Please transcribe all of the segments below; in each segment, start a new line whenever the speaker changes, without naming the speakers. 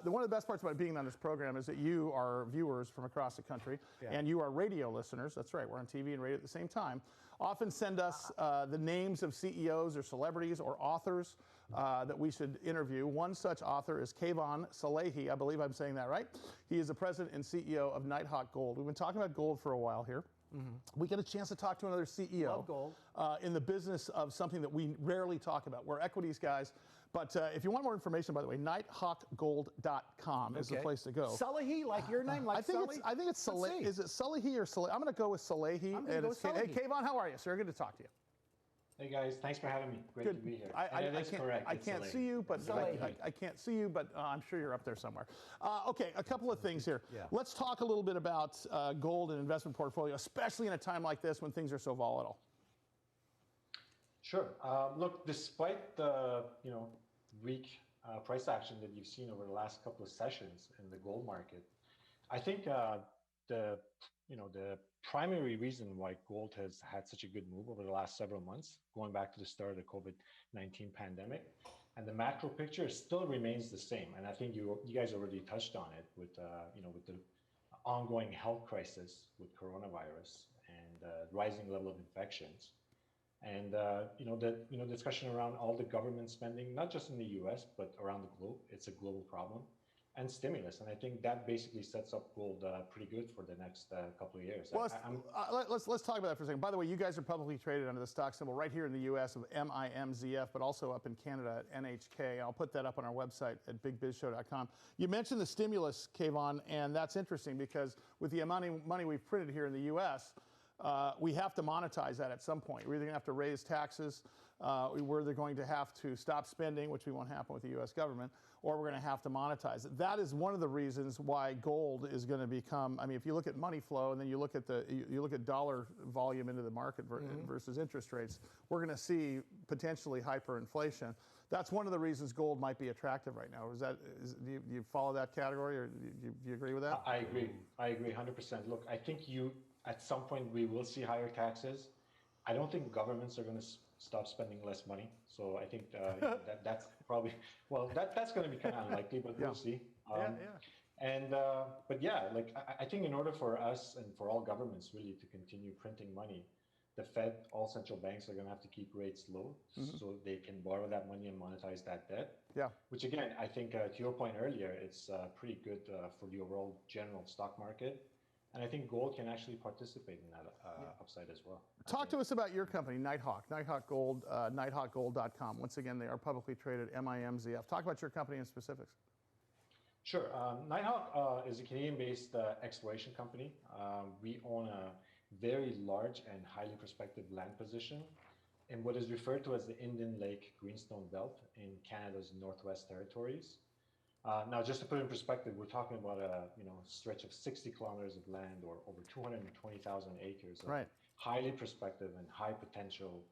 One of the best parts about being on this program is that you are viewers from across the country, and you are radio listeners. That's right, we're on TV and radio at the same time. Often send us the names of CEOs or celebrities or authors that we should interview. One such author is Keyvan Salehi. I believe I'm saying that right. He is the president and CEO of Nighthawk Gold. We've been talking about gold for a while here. We get a chance to talk to another CEO in the business of something that we rarely talk about. We're equities guys, but if you want more information, by the way, nighthawkgold.com is the place to go.
Salehi, like your name, like Sully?
I think it's Salehi. Is it Salehi or Salehi? I'm going to go with Salehi. Hey, Keyvan, how are you, sir? Good to talk to you.
Hey guys, thanks for having me. Great to be here.
I can't see you, but I can't see you, but I'm sure you're up there somewhere. Okay, a couple of things here. Let's talk a little bit about gold and investment portfolio, especially in a time like this when things are so volatile.
Sure. Look, despite the weak price action that you've seen over the last couple of sessions in the gold market, I think the primary reason why gold has had such a good move over the last several months, going back to the start of the COVID-19 pandemic, and the macro picture still remains the same. And I think you guys already touched on it with with the ongoing health crisis with coronavirus and rising level of infections, and the discussion around all the government spending, not just in the U.S. but around the globe. It's a global problem. And stimulus, and I think that basically sets up gold pretty good for the next couple of years.
Well, let's talk about that for a second. By the way, you guys are publicly traded under the stock symbol right here in the U.S. of MIMZF, but also up in Canada at NHK. I'll put that up on our website at bigbizshow.com. You mentioned the stimulus, Keyvan, and that's interesting because with the amount of money we've printed here in the U.S., we have to monetize that at some point. We're either going to have to raise taxes, we're either going to have to stop spending, which we won't happen with the U.S. government, or we're going to have to monetize it. That is one of the reasons why gold is going to become. I mean, if you look at money flow and then you look at dollar volume into the market versus interest rates, we're going to see potentially hyperinflation. That's one of the reasons gold might be attractive right now. Do you follow that category, or do you agree with that?
I agree. I agree 100%. Look, I think at some point we will see higher taxes. I don't think governments are going to stop spending less money. So I think that's probably, that's going to be kind of unlikely, but we'll see. But I think in order for us and for all governments really to continue printing money, the Fed, all central banks are going to have to keep rates low so they can borrow that money and monetize that debt. Yeah. Which again, I think to your point earlier, it's pretty good for the overall general stock market. And I think gold can actually participate in that upside as well.
Talk to us about your company, Nighthawk Gold, nighthawkgold.com. Once again, they are publicly traded, MIMZF. Talk about your company in specifics.
Sure. Nighthawk is a Canadian-based exploration company. We own a very large and highly prospective land position in what is referred to as the Indian Lake Greenstone Belt in Canada's Northwest Territories. Now, just to put it in perspective, we're talking about a stretch of 60 kilometers of land, or over 220,000 acres of highly prospective and high potential,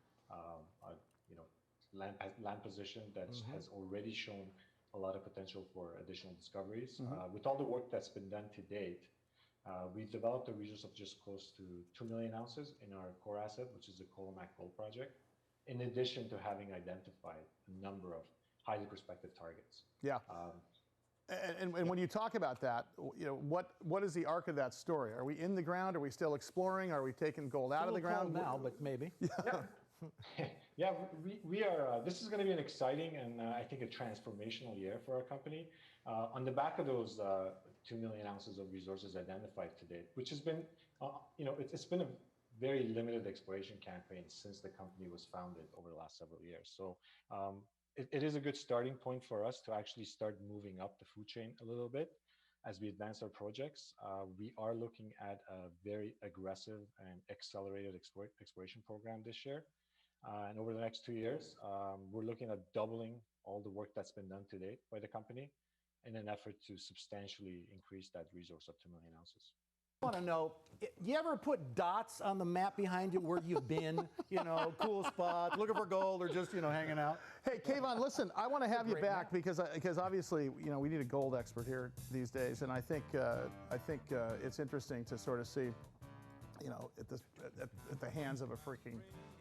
land position that has already shown a lot of potential for additional discoveries. With all the work that's been done to date, we've developed a resource of just close to 2 million ounces in our core asset, which is the Kolomak Gold Project, in addition to having identified a number of highly prospective targets.
Yeah. And when you talk about that, what is the arc of that story? Are we in the ground? Are we still exploring? Are we taking gold out of the ground
now? But maybe.
Yeah, we are. This is going to be an exciting and I think a transformational year for our company. On the back of those 2 million ounces of resources identified to date, which has been, it's been a very limited exploration campaign since the company was founded over the last several years. So. It is a good starting point for us to actually start moving up the food chain a little bit as we advance our projects. We are looking at a very aggressive and accelerated exploration program this year. And over the next 2 years, we're looking at doubling all the work that's been done to date by the company in an effort to substantially increase that resource up to 2 million ounces.
I want to know, you ever put dots on the map behind you where you've been, cool spot, looking for gold, or just, hanging out?
Hey, Keyvan, listen, I want to have you back because obviously, we need a gold expert here these days, and I think it's interesting to sort of see, at the hands of a freaking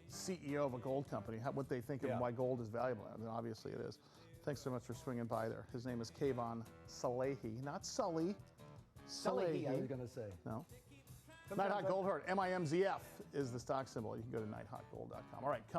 CEO of a gold company, what they think of why gold is valuable. I mean, obviously it is. Thanks so much for swinging by there. His name is Keyvan Salehi, not Sully.
Salehi, I was going to say.
No.
Sometimes
Nighthawk Gold Heart, MIMZF is the stock symbol. You can go to nighthawkgold.com. All right.